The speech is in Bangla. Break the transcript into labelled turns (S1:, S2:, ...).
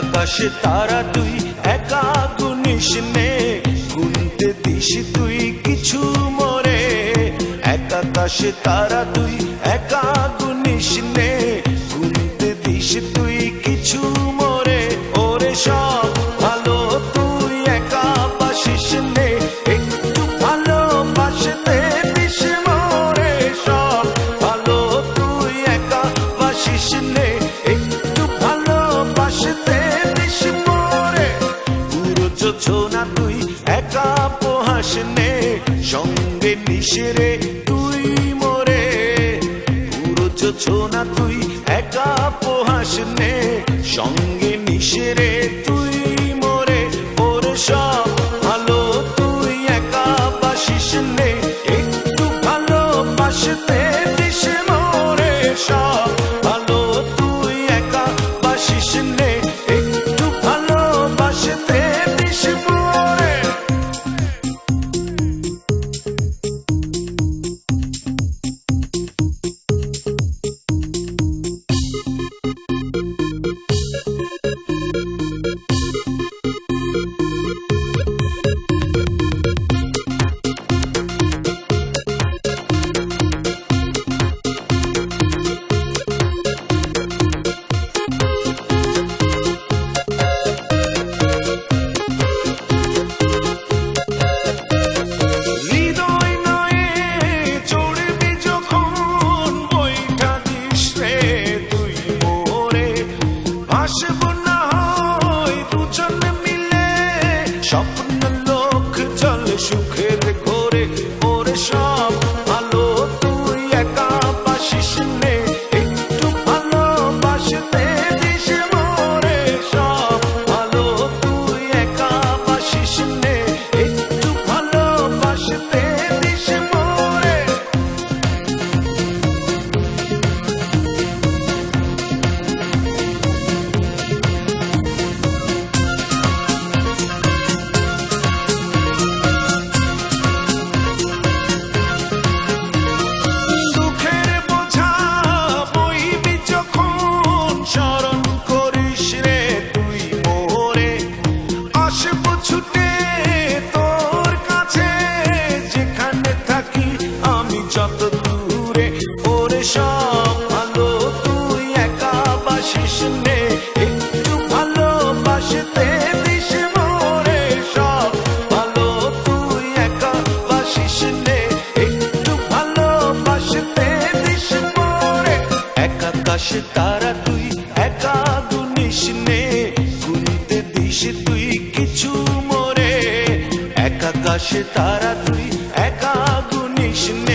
S1: আকাশে তারা তুই একা গুনিস নে, গুনতে দিস তুই কিছু মোরে। এক আকাশে তারা তুই একা গুনিস নে, গুনতে দিস তুই কিছু মোরে। ওরে সব ভালো তুই একা বাসিস নে, একটু ভালোবাসতে দিস মোরে। সব ভালো তুই একা বাসিস নে, একটু ভালোবাসতে দিস মোরে। পুরো যোছনা তুই একা পোহাস নে, সঙ্গে নিশরে তুই মোরে। পুরো যোছনা তুই একা পোহাস নে, সঙ্গে নিশরে তুই মোরে। ওরে সব ভালো তুই একা বাসিস নে, একটু ভালোবাসতে দিস মোরে। সব ভালো তুই একা বাসিস নে, একটু ভালোবাসতে দিস মোরে। স্বপ্ন লোক চলে সুখের ঘরে। ওরে সব ভালো তুই একা বাসিস নে, একটু ভালোবাসতে দিস মোরে। সব ভালো তুই একা বাসিস নে, একটু ভালোবাসতে দিস মোরে। সব ভালো তুই একা বাসিস নে, একটু ভালোবাসতে দিস মোরে। সব ভালো তুই একা বাসিস নে, একটু ভালোবাসতে দিস মোরে। এক আকাশে তারা তুই একা গুনিস নে, গুনতে দিস তুই কিছু মোরে। এক আকাশে তারা তুই একা গুনিস নে,